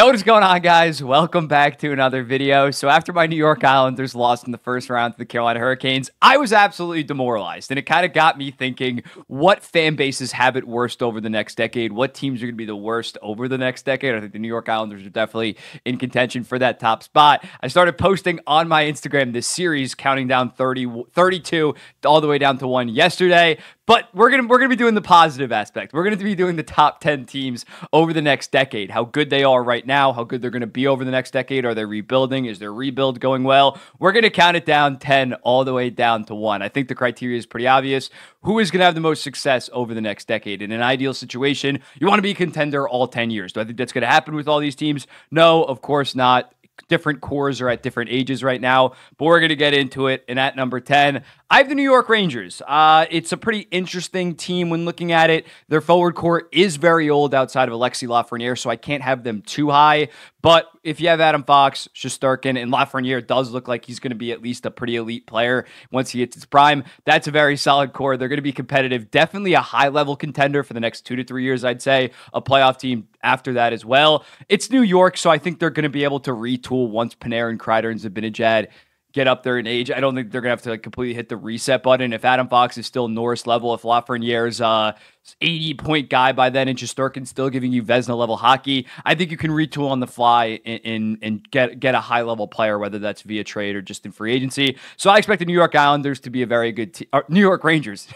Yo, what is going on, guys? Welcome back to another video. So after my New York Islanders lost in the first round to the Carolina Hurricanes, I was absolutely demoralized. And it kind of got me thinking, what fan bases have it worst over the next decade? What teams are going to be the worst over the next decade? I think the New York Islanders are definitely in contention for that top spot. I started posting on my Instagram this series, counting down 32 all the way down to 1 yesterday. But we're gonna be doing the positive aspect. We're gonna be doing the top 10 teams over the next decade. How good they are right now, how good they're gonna be over the next decade. Are they rebuilding? Is their rebuild going well? We're gonna count it down 10 all the way down to 1. I think the criteria is pretty obvious. Who is gonna have the most success over the next decade? In an ideal situation, you want to be a contender all 10 years. Do I think that's gonna happen with all these teams? No, of course not. Different cores are at different ages right now, but we're going to get into it. And at number 10, I have the New York Rangers. It's a pretty interesting team when looking at it. Their forward core is very old outside of Alexis Lafreniere, so I can't have them too high. But if you have Adam Fox, Shesterkin, and Lafreniere does look like he's going to be at least a pretty elite player once he hits his prime, that's a very solid core. They're going to be competitive. Definitely a high-level contender for the next 2 to 3 years, I'd say. A playoff team after that as well. It's New York, so I think they're going to be able to retool once Panarin and Kreider and Zibanejad get up there in age. I don't think they're going to have to completely hit the reset button. If Adam Fox is still Norris level, if Lafreniere's 80-point guy by then, and Shesterkin's still giving you Vezina level hockey, I think you can retool on the fly and get a high level player, whether that's via trade or just in free agency. So I expect the New York Islanders to be a very good team. New York Rangers.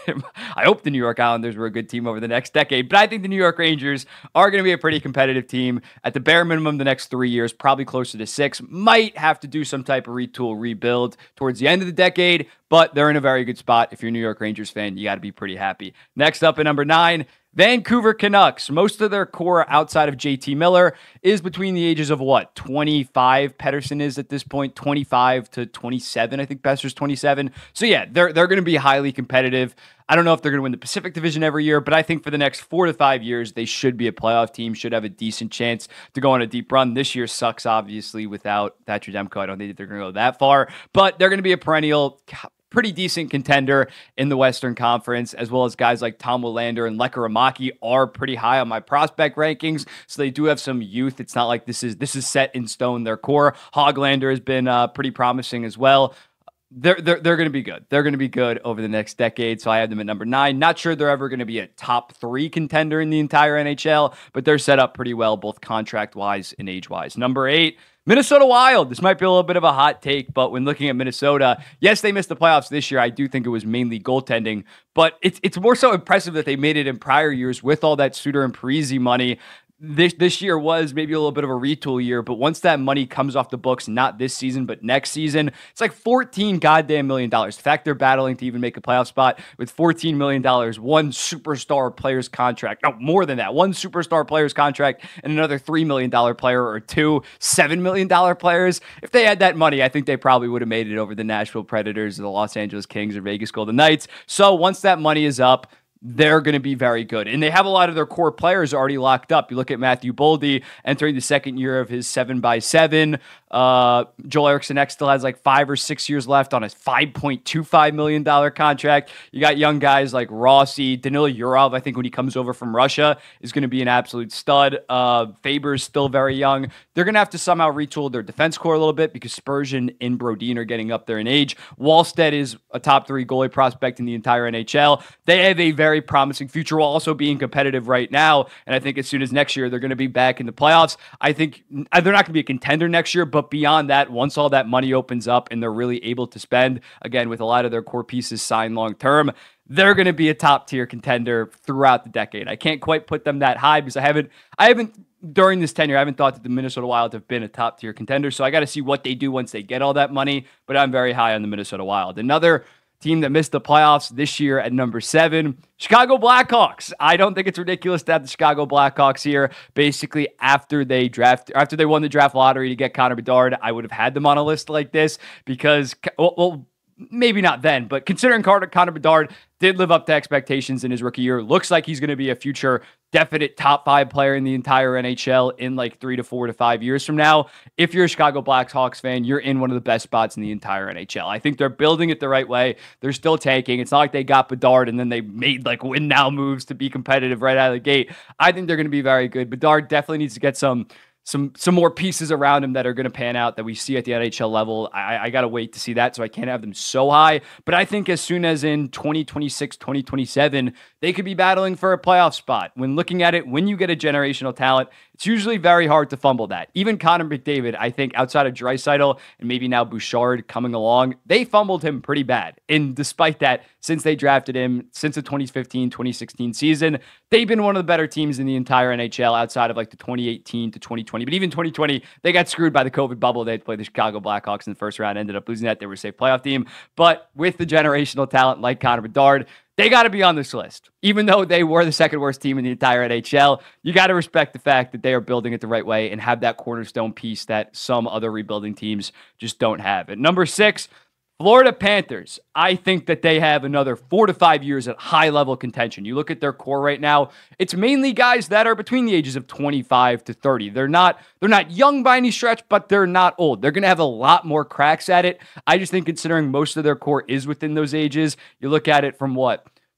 I hope the New York Islanders were a good team over the next decade, but I think the New York Rangers are going to be a pretty competitive team at the bare minimum the next 3 years, probably closer to 6. Might have to do some type of retool, rebuild towards the end of the decade, but they're in a very good spot. If you're a New York Rangers fan, you got to be pretty happy. Next up at number 9, Vancouver Canucks. Most of their core outside of JT Miller is between the ages of what? 25 Pettersson is at this point, 25 to 27. I think Besser's 27. So yeah, they're going to be highly competitive. I don't know if they're going to win the Pacific Division every year, but I think for the next 4 to 5 years, they should be a playoff team, should have a decent chance to go on a deep run. This year sucks, obviously, without Thatcher Demko. I don't think they're going to go that far, but they're going to be a perennial pretty decent contender in the Western Conference, as well as guys like Tom Willander and Lekka Ramaki are pretty high on my prospect rankings. So they do have some youth. It's not like this is set in stone, their core. Hoglander has been pretty promising as well. They're going to be good. They're going to be good over the next decade. So I have them at number 9. Not sure they're ever going to be a top 3 contender in the entire NHL, but they're set up pretty well, both contract-wise and age-wise. Number 8, Minnesota Wild. This might be a little bit of a hot take, but when looking at Minnesota, yes, they missed the playoffs this year. I do think it was mainly goaltending, but it's more so impressive that they made it in prior years with all that Suter and Parise money. This year was maybe a little bit of a retool year, but once that money comes off the books, not this season, but next season, it's like $14 goddamn million. The fact they're battling to even make a playoff spot with $14 million, one superstar player's contract, no, more than that, one superstar player's contract and another $3 million player or two $7 million players. If they had that money, I think they probably would have made it over the Nashville Predators or the Los Angeles Kings or Vegas Golden Knights. So once that money is up, they're going to be very good. And they have a lot of their core players already locked up. You look at Matthew Boldy entering the second year of his 7x7. Joel Eriksson Ek still has like 5 or 6 years left on his $5.25 million contract. You got young guys like Rossi, Danila Yurov, I think when he comes over from Russia, is going to be an absolute stud. Faber's still very young. They're going to have to somehow retool their defense core a little bit because Spurgeon and Brodin are getting up there in age. Wallstead is a top 3 goalie prospect in the entire NHL. They have a very promising future while also being competitive right now. And I think as soon as next year, they're going to be back in the playoffs. I think they're not going to be a contender next year, but beyond that, once all that money opens up and they're really able to spend, again, with a lot of their core pieces signed long-term, they're going to be a top-tier contender throughout the decade. I can't quite put them that high because I haven't during this tenure, I haven't thought that the Minnesota Wild have been a top-tier contender, so I got to see what they do once they get all that money, but I'm very high on the Minnesota Wild. Another team that missed the playoffs this year at number 7, Chicago Blackhawks. I don't think it's ridiculous to have the Chicago Blackhawks here. Basically, after they won the draft lottery to get Connor Bedard, I would have had them on a list like this because, well, maybe not then, but considering Connor Bedard did live up to expectations in his rookie year, looks like he's going to be a future definite top 5 player in the entire NHL in like 3 to 4 to 5 years from now. If you're a Chicago Blackhawks fan, you're in one of the best spots in the entire NHL. I think they're building it the right way. They're still tanking. It's not like they got Bedard and then they made like win now moves to be competitive right out of the gate. I think they're going to be very good. Bedard definitely needs to get some some more pieces around him that are going to pan out that we see at the NHL level. I got to wait to see that, so I can't have them so high. But I think as soon as in 2026, 2027, they could be battling for a playoff spot. When looking at it, when you get a generational talent, it's usually very hard to fumble that. Even Connor McDavid, I think, outside of Draisaitl and maybe now Bouchard coming along, they fumbled him pretty bad. And despite that, since they drafted him, since the 2015, 2016 season, they've been one of the better teams in the entire NHL outside of like the 2018 to 2020. But even 2020, they got screwed by the COVID bubble. They had to play the Chicago Blackhawks in the first round, ended up losing that. They were a safe playoff team. But with the generational talent like Connor Bedard, they got to be on this list. Even though they were the second worst team in the entire NHL, you got to respect the fact that they are building it the right way and have that cornerstone piece that some other rebuilding teams just don't have. At number 6, Florida Panthers. I think that they have another 4 to 5 years at high-level contention. You look at their core right now, it's mainly guys that are between the ages of 25 to 30. They're not young by any stretch, but they're not old. They're going to have a lot more cracks at it. I just think considering most of their core is within those ages, you look at it from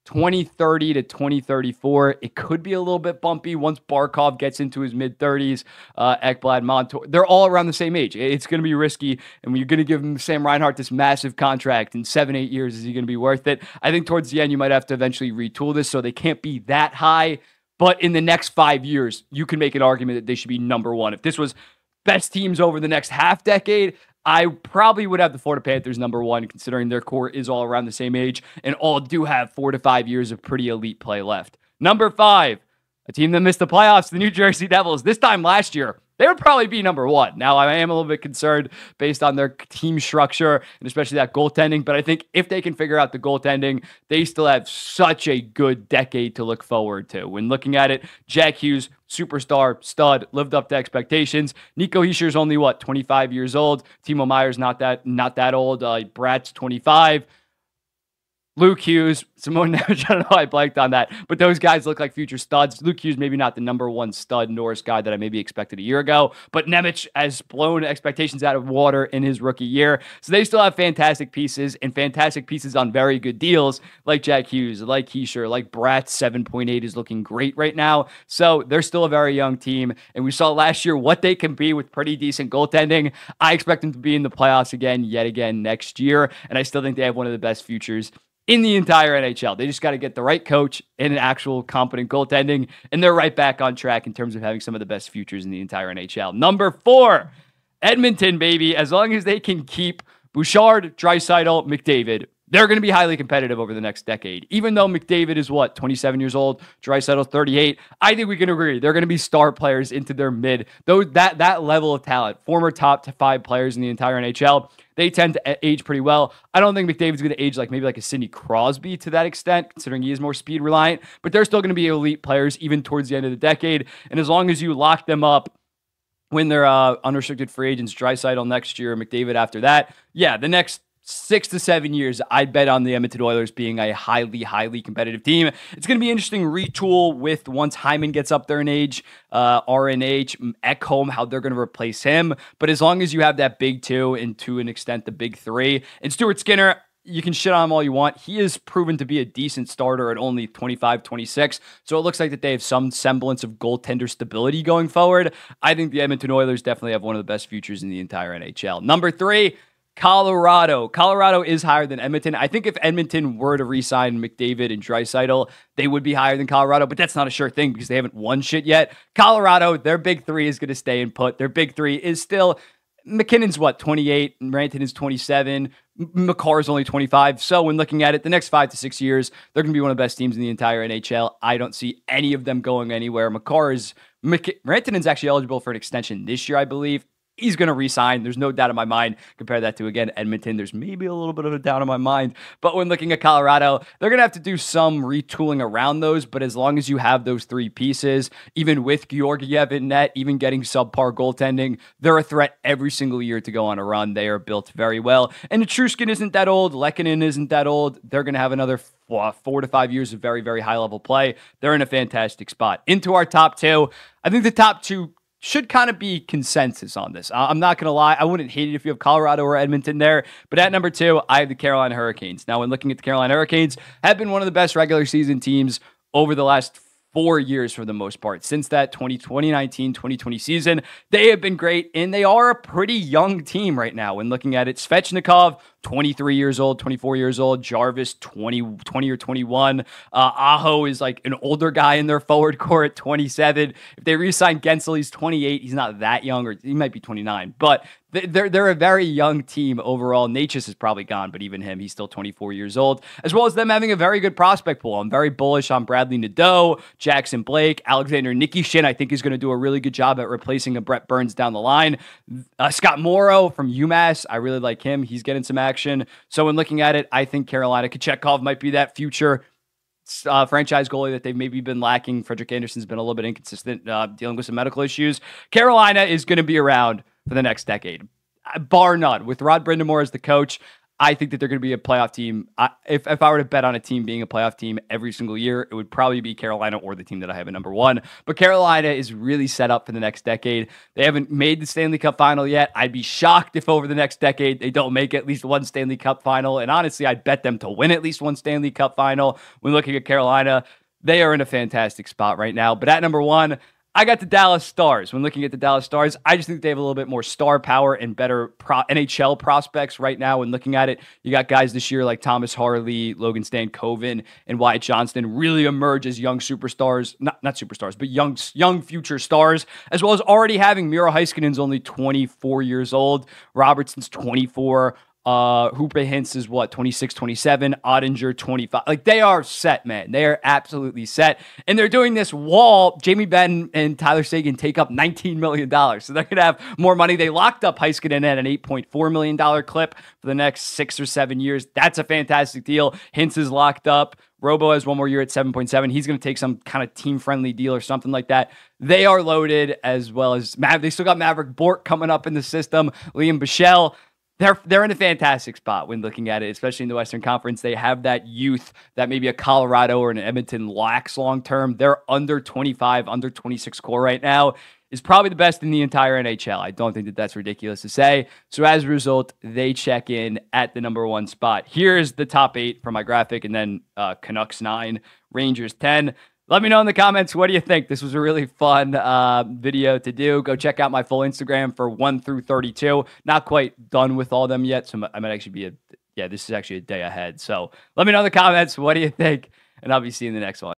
2030 to 2034. It could be a little bit bumpy once Barkov gets into his mid-30s. Ekblad, Montour, they're all around the same age. It's going to be risky, and when you're going to give Sam Reinhart this massive contract in 7-8 years, is he going to be worth it? I think towards the end, you might have to eventually retool this so they can't be that high, but in the next 5 years, you can make an argument that they should be number one. If this was best teams over the next half decade, I probably would have the Florida Panthers number one, considering their core is all around the same age and all do have 4 to 5 years of pretty elite play left. Number 5, a team that missed the playoffs, the New Jersey Devils. This time last year, they would probably be number one. Now, I am a little bit concerned based on their team structure and especially that goaltending, but I think if they can figure out the goaltending, they still have such a good decade to look forward to. When looking at it, Jack Hughes, superstar, stud, lived up to expectations. Nico Hischier's only, 25 years old. Timo Meyer's not that old. Brat's 25. Luke Hughes, Simone Nemec, I don't know, I blanked on that, but those guys look like future studs. Luke Hughes, maybe not the number one stud Norris guy that I maybe expected a year ago, but Nemec has blown expectations out of water in his rookie year. So they still have fantastic pieces and fantastic pieces on very good deals, like Jack Hughes, like Hischier, like Bratt. 7.8 is looking great right now. So they're still a very young team, and we saw last year what they can be with pretty decent goaltending. I expect them to be in the playoffs yet again next year, and I still think they have one of the best futures in the entire NHL. They just got to get the right coach and an actual competent goaltending, and they're right back on track in terms of having some of the best futures in the entire NHL. Number 4, Edmonton, baby. As long as they can keep Bouchard, Draisaitl, McDavid, they're going to be highly competitive over the next decade. Even though McDavid is 27 years old, Draisaitl 38, I think we can agree they're going to be star players into their mid. Though that level of talent, former top 5 players in the entire NHL, they tend to age pretty well. I don't think McDavid's going to age maybe like a Sidney Crosby to that extent, considering he is more speed reliant, but they're still going to be elite players even towards the end of the decade. And as long as you lock them up when they're unrestricted free agents, Draisaitl next year, McDavid after that, the next 6 to 7 years, I'd bet on the Edmonton Oilers being a highly, highly competitive team. It's going to be interesting retool with once Hyman gets up there in age, RNH, Ekholm, how they're going to replace him. But as long as you have that big 2 and to an extent the big 3, and Stuart Skinner, you can shit on him all you want. He is proven to be a decent starter at only 25, 26. So it looks like that they have some semblance of goaltender stability going forward. I think the Edmonton Oilers definitely have one of the best futures in the entire NHL. Number 3, Colorado. Colorado is higher than Edmonton. I think if Edmonton were to re-sign McDavid and Draisaitl, they would be higher than Colorado, but that's not a sure thing because they haven't won shit yet. Colorado, their big 3 is going to stay in put. Their big 3 is still, McKinnon's 28, Rantanen is 27, McCarr's only 25. So when looking at it, the next 5 to 6 years, they're going to be one of the best teams in the entire NHL. I don't see any of them going anywhere. Rantanen's actually eligible for an extension this year, I believe. He's going to re-sign. There's no doubt in my mind. Compare that to, again, Edmonton. There's maybe a little bit of a doubt in my mind. But when looking at Colorado, they're going to have to do some retooling around those. But as long as you have those 3 pieces, even with Georgiev in net, even getting subpar goaltending, they're a threat every single year to go on a run. They are built very well. And Etruskin isn't that old. Lehkonen isn't that old. They're going to have another 4 to 5 years of very, very high-level play. They're in a fantastic spot. Into our top 2. I think the top 2 should kind of be consensus on this. I'm not going to lie. I wouldn't hate it if you have Colorado or Edmonton there. But at number 2, I have the Carolina Hurricanes. Now, when looking at the Carolina Hurricanes, have been one of the best regular season teams over the last 4 years for the most part. Since that 2019-2020 season, they have been great, and they are a pretty young team right now. When looking at it, Svechnikov, 23 years old, 24 years old. Jarvis, 20 or 21. Aho is like an older guy in their forward core at 27. If they re-sign Gensel, he's 28. He's not that young, or he might be 29. But they're a very young team overall. Natchez is probably gone, but even him, he's still 24 years old, as well as them having a very good prospect pool. I'm very bullish on Bradley Nadeau, Jackson Blake, Alexander Nikishin. I think he's going to do a really good job at replacing a Brett Burns down the line. Scott Morrow from UMass, I really like him. He's getting some action. So when looking at it, I think Carolina, Kochetkov might be that future franchise goalie that they've maybe been lacking. Frederick Anderson's been a little bit inconsistent, dealing with some medical issues. Carolina is going to be around for the next decade, bar none. With Rod Brindamore as the coach, I think that they're going to be a playoff team. If I were to bet on a team being a playoff team every single year, it would probably be Carolina or the team that I have at number one. But Carolina is really set up for the next decade. They haven't made the Stanley Cup final yet. I'd be shocked if over the next decade they don't make at least one Stanley Cup final. And honestly, I'd bet them to win at least one Stanley Cup final. When looking at Carolina, they are in a fantastic spot right now. But at number one, I got the Dallas Stars. When looking at the Dallas Stars, I just think they have a little bit more star power and better NHL prospects right now. When looking at it, you got guys this year like Thomas Harley, Logan Stankoven, and Wyatt Johnston really emerge as young superstars. Not superstars, but young future stars, as well as already having Miro Heiskanen's only 24 years old. Robertson's 24. Hooper Hintz is 26, 27, Ottinger 25. Like, they are set, man. They are absolutely set. And they're doing this while Jamie Benn and Tyler Seguin take up $19 million. So they're going to have more money. They locked up Heiskanen at an $8.4 million clip for the next 6 or 7 years. That's a fantastic deal. Hintz is locked up. Robo has one more year at 7.7. He's going to take some kind of team-friendly deal or something like that. They are loaded, as well as they still got Maverick Bork coming up in the system. Liam Bichelle. They're in a fantastic spot when looking at it, especially in the Western Conference. They have that youth that maybe a Colorado or an Edmonton lacks long-term. They're under 25, under 26 core right now. Is probably the best in the entire NHL. I don't think that that's ridiculous to say. So as a result, they check in at the number one spot. Here's the top 8 for my graphic, and then Canucks 9, Rangers 10. Let me know in the comments, what do you think? This was a really fun video to do. Go check out my full Instagram for 1 through 32. Not quite done with all of them yet, so I might actually be this is actually a day ahead. So let me know in the comments, what do you think? And I'll be seeing the next one.